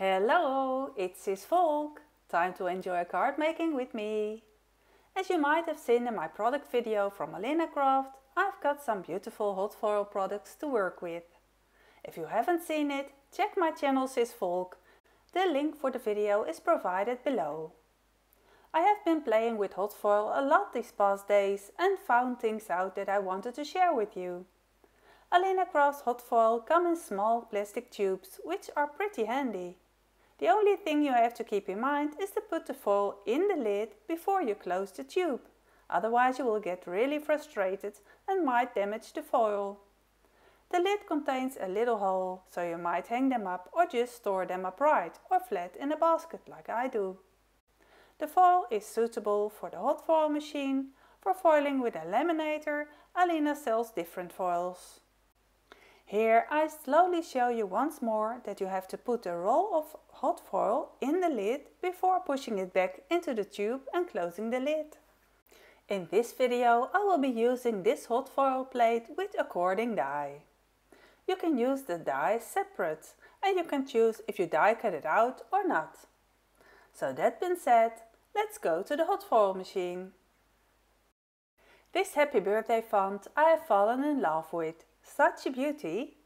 Hello, it's Cisvolk. Time to enjoy card making with me. As you might have seen in my product video from Alinacraft, I've got some beautiful hot foil products to work with. If you haven't seen it, check my channel Cisvolk. The link for the video is provided below. I have been playing with hot foil a lot these past days and found things out that I wanted to share with you. Alinacraft's hot foil come in small plastic tubes, which are pretty handy. The only thing you have to keep in mind is to put the foil in the lid before you close the tube. Otherwise you will get really frustrated and might damage the foil. The lid contains a little hole, so you might hang them up or just store them upright or flat in a basket like I do. The foil is suitable for the hot foil machine. For foiling with a laminator, Alina sells different foils. Here I slowly show you once more that you have to put a roll of hot foil in the lid before pushing it back into the tube and closing the lid. In this video I will be using this hot foil plate with a cording die. You can use the die separate and you can choose if you die cut it out or not. So that being said, let's go to the hot foil machine. This happy birthday font I have fallen in love with. Such a beauty!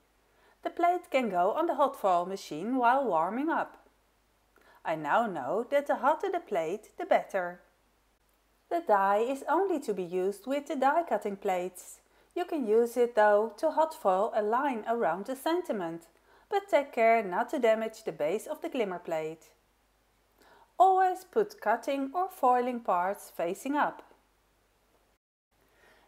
The plate can go on the hot foil machine while warming up. I now know that the hotter the plate, the better. The die is only to be used with the die cutting plates. You can use it though to hot foil a line around the sentiment, but take care not to damage the base of the glimmer plate. Always put cutting or foiling parts facing up.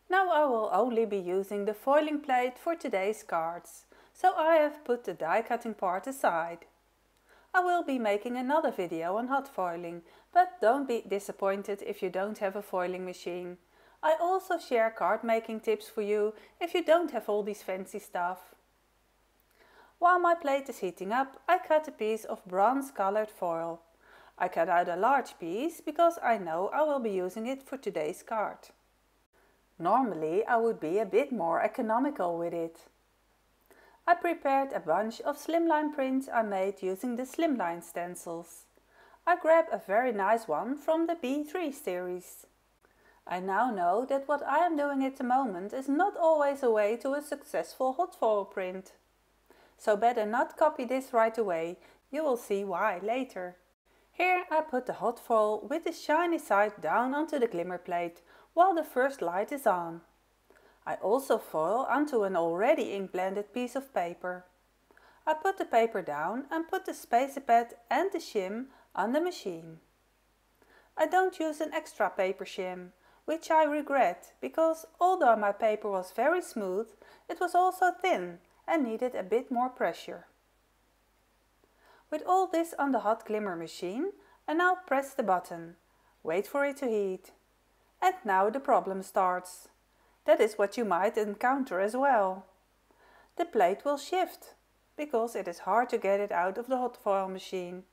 Now I will only be using the foiling plate for today's cards, so I have put the die cutting part aside. I will be making another video on hot foiling, but don't be disappointed if you don't have a foiling machine. I also share card making tips for you if you don't have all this fancy stuff. While my plate is heating up, I cut a piece of bronze colored foil. I cut out a large piece because I know I will be using it for today's card. Normally I would be a bit more economical with it. I prepared a bunch of slimline prints I made using the slimline stencils. I grabbed a very nice one from the B3 series. I now know that what I am doing at the moment is not always a way to a successful hot foil print. So better not copy this right away, you will see why later. Here I put the hot foil with the shiny side down onto the glimmer plate while the first light is on. I also foil onto an already ink blended piece of paper. I put the paper down and put the spacer pad and the shim on the machine. I don't use an extra paper shim, which I regret because although my paper was very smooth, it was also thin and needed a bit more pressure. With all this on the hot glimmer machine, I now press the button, wait for it to heat. And now the problem starts. That is what you might encounter as well. The plate will shift, because it is hard to get it out of the hot foil machine.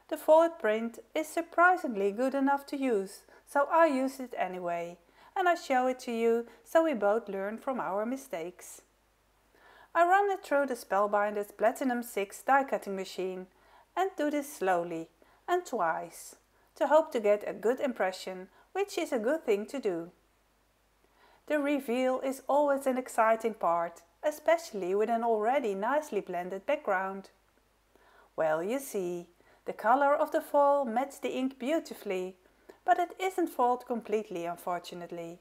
The foiled print is surprisingly good enough to use, so I use it anyway, and I show it to you so we both learn from our mistakes. I run it through the Spellbinders Platinum 6 die cutting machine and do this slowly and twice to hope to get a good impression, which is a good thing to do. The reveal is always an exciting part, especially with an already nicely blended background. Well, you see, the color of the foil matched the ink beautifully, but it isn't foiled completely, unfortunately.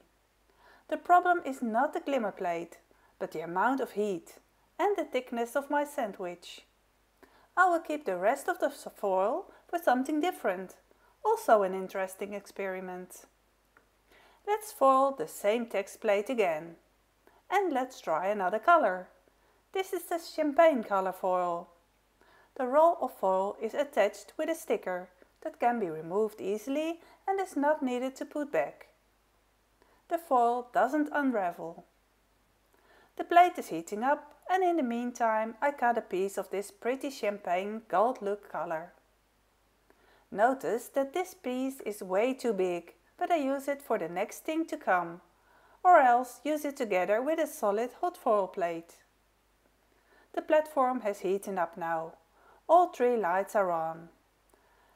The problem is not the glimmer plate, but the amount of heat and the thickness of my sandwich. I will keep the rest of the foil for something different. Also an interesting experiment. Let's foil the same text plate again. And let's try another color. This is the champagne color foil. The roll of foil is attached with a sticker that can be removed easily and is not needed to put back. The foil doesn't unravel. The plate is heating up and in the meantime I cut a piece of this pretty champagne gold look color. Notice that this piece is way too big, but I use it for the next thing to come, or else use it together with a solid hot foil plate. The platform has heated up now. All 3 lights are on.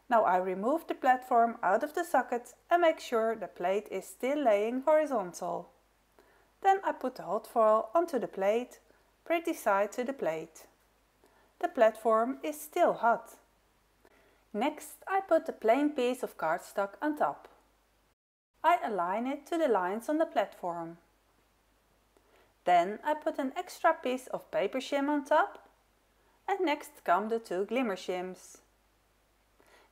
Now I remove the platform out of the socket and make sure the plate is still laying horizontal. Then I put the hot foil onto the plate, pretty side to the plate. The platform is still hot. Next I put a plain piece of cardstock on top. I align it to the lines on the platform. Then I put an extra piece of paper shim on top, and next come the 2 glimmer shims.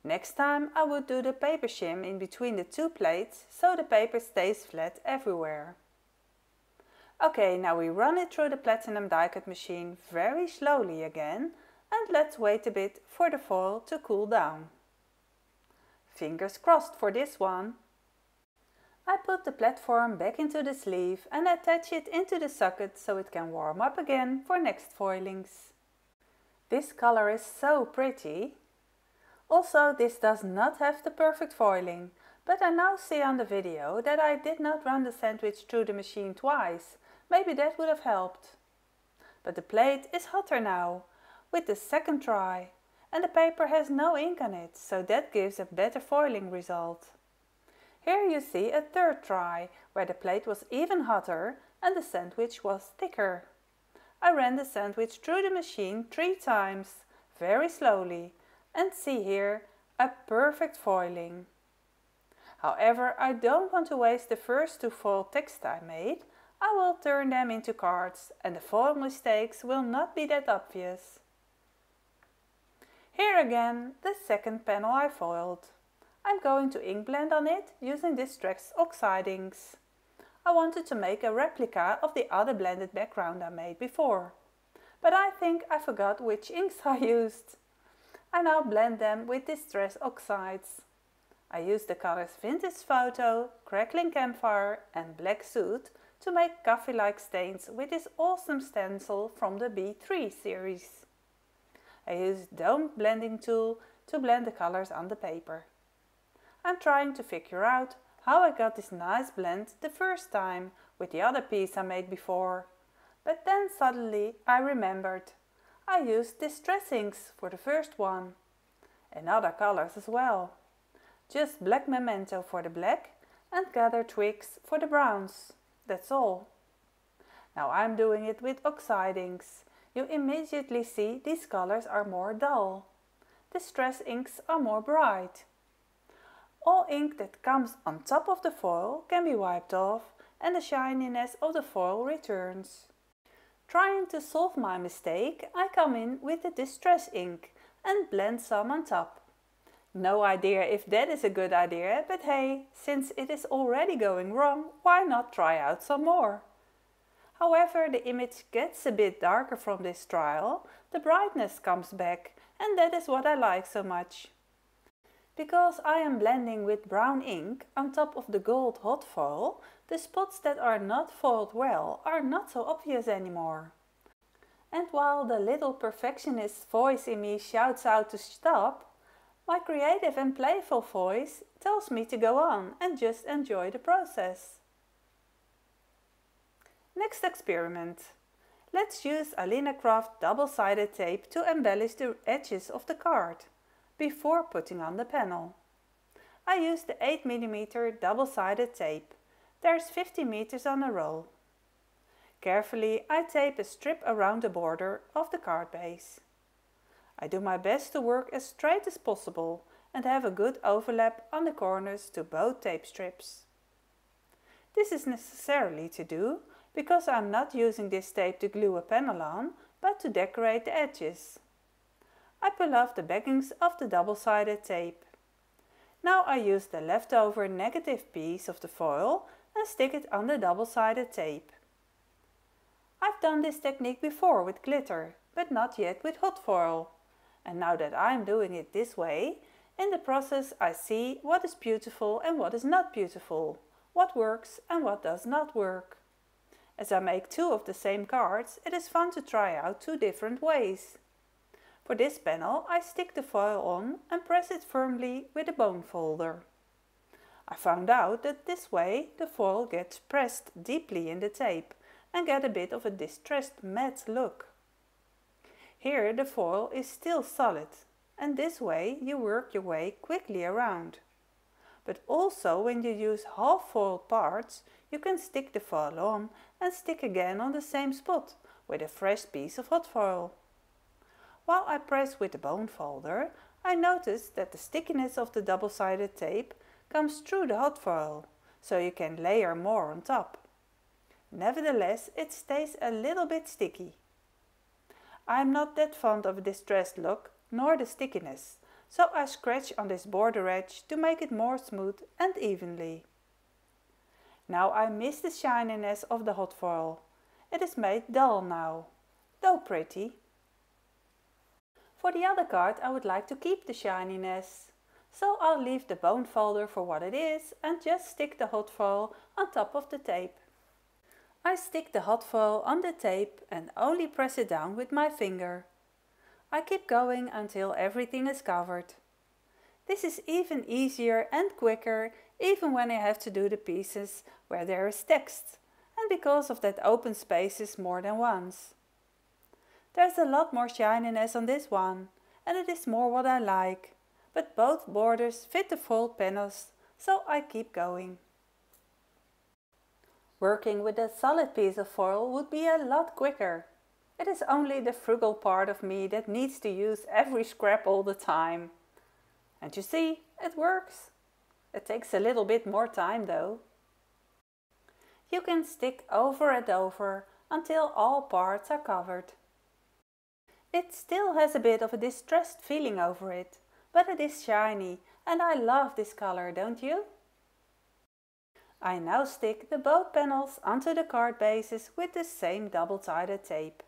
Next time I would do the paper shim in between the 2 plates so the paper stays flat everywhere. Okay, now we run it through the platinum die cut machine very slowly again, and let's wait a bit for the foil to cool down. Fingers crossed for this one. I put the platform back into the sleeve and attach it into the socket so it can warm up again for next foilings. This color is so pretty. Also, this does not have the perfect foiling, but I now see on the video that I did not run the sandwich through the machine twice. Maybe that would have helped. But the plate is hotter now, with the second try, and the paper has no ink on it, so that gives a better foiling result. Here you see a third try, where the plate was even hotter and the sandwich was thicker. I ran the sandwich through the machine 3 times, very slowly, and see here a perfect foiling. However, I don't want to waste the first 2 foil text I made. I will turn them into cards and the foil mistakes will not be that obvious. Here again, the second panel I foiled. I'm going to ink blend on it using Distress Oxide inks. I wanted to make a replica of the other blended background I made before, but I think I forgot which inks I used. I now blend them with Distress Oxides. I used the colors Vintage Photo, Crackling Campfire and Black Soot to make coffee-like stains with this awesome stencil from the B3 series. I used Dome blending tool to blend the colors on the paper. I'm trying to figure out how I got this nice blend the first time with the other piece I made before. But then suddenly I remembered. I used Distress inks for the first one. And other colors as well. Just black memento for the black and gather twigs for the browns. That's all. Now I'm doing it with oxide inks. You immediately see these colors are more dull. Distress inks are more bright. All ink that comes on top of the foil can be wiped off and the shininess of the foil returns. Trying to solve my mistake, I come in with the Distress ink and blend some on top. No idea if that is a good idea, but hey, since it is already going wrong, why not try out some more? However, the image gets a bit darker from this trial, the brightness comes back, and that is what I like so much. Because I am blending with brown ink on top of the gold hot foil, the spots that are not foiled well are not so obvious anymore. And while the little perfectionist voice in me shouts out to stop, my creative and playful voice tells me to go on and just enjoy the process. Next experiment. Let's use Alinacraft double-sided tape to embellish the edges of the card before putting on the panel. I used the 8mm double-sided tape. There's 50 meters on a roll. Carefully I tape a strip around the border of the card base. I do my best to work as straight as possible and have a good overlap on the corners to both tape strips. This is necessarily to do because I'm not using this tape to glue a panel on, but to decorate the edges. I pull off the backings of the double-sided tape. Now I use the leftover negative piece of the foil and stick it on the double-sided tape. I've done this technique before with glitter, but not yet with hot foil. And now that I'm doing it this way, in the process I see what is beautiful and what is not beautiful, what works and what does not work. As I make 2 of the same cards, it is fun to try out 2 different ways. For this panel I stick the foil on and press it firmly with a bone folder. I found out that this way the foil gets pressed deeply in the tape and get a bit of a distressed matte look. Here the foil is still solid, and this way you work your way quickly around. But also when you use half foil parts, you can stick the foil on and stick again on the same spot with a fresh piece of hot foil. While I press with the bone folder, I notice that the stickiness of the double-sided tape comes through the hot foil, so you can layer more on top. Nevertheless, it stays a little bit sticky. I am not that fond of a distressed look, nor the stickiness, so I scratch on this border edge to make it more smooth and evenly. Now I miss the shininess of the hot foil. It is made dull now, though pretty. For the other card I would like to keep the shininess, so I'll leave the bone folder for what it is and just stick the hot foil on top of the tape. I stick the hot foil on the tape and only press it down with my finger. I keep going until everything is covered. This is even easier and quicker even when I have to do the pieces where there is text, and because of that open spaces more than once. There's a lot more shininess on this one, and it is more what I like, but both borders fit the foiled panels, so I keep going. Working with a solid piece of foil would be a lot quicker. It is only the frugal part of me that needs to use every scrap all the time. And you see, it works. It takes a little bit more time though. You can stick over and over until all parts are covered. It still has a bit of a distressed feeling over it, but it is shiny and I love this color, don't you? I now stick the both panels onto the card bases with the same double-sided tape.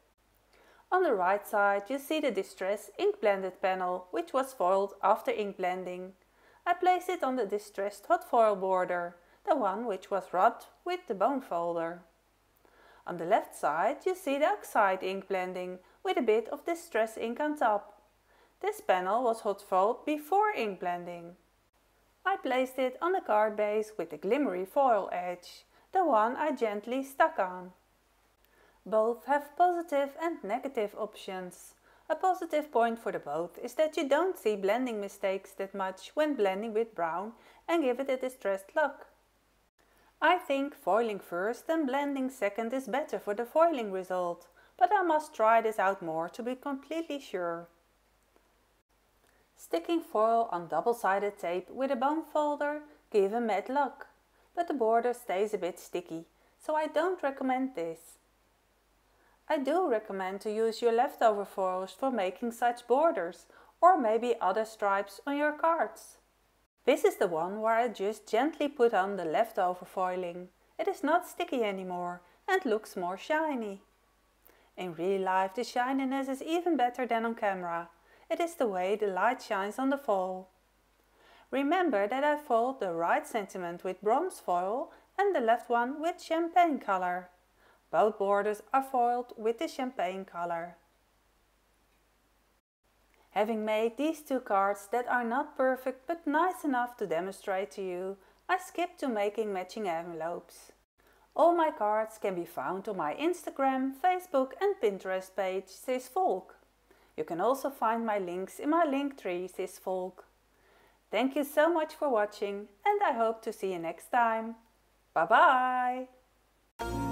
On the right side you see the distress ink blended panel, which was foiled after ink blending. I place it on the distressed hot foil border, the one which was rubbed with the bone folder. On the left side you see the oxide ink blending with a bit of distress ink on top. This panel was hot foiled before ink blending. I placed it on the card base with the glimmery foil edge, the one I gently stuck on. Both have positive and negative options. A positive point for the both is that you don't see blending mistakes that much when blending with brown and give it a distressed look. I think foiling first and blending second is better for the foiling result, but I must try this out more to be completely sure. Sticking foil on double-sided tape with a bone folder gives a matte look, but the border stays a bit sticky, so I don't recommend this. I do recommend to use your leftover foils for making such borders, or maybe other stripes on your cards. This is the one where I just gently put on the leftover foiling. It is not sticky anymore and looks more shiny. In real life the shininess is even better than on camera. It is the way the light shines on the foil. Remember that I foiled the right sentiment with bronze foil and the left one with champagne color. Both borders are foiled with the champagne color. Having made these two cards that are not perfect but nice enough to demonstrate to you, I skip to making matching envelopes. All my cards can be found on my Instagram, Facebook and Pinterest page Cisvolk. You can also find my links in my Linktree Cisvolk. Thank you so much for watching and I hope to see you next time. Bye bye!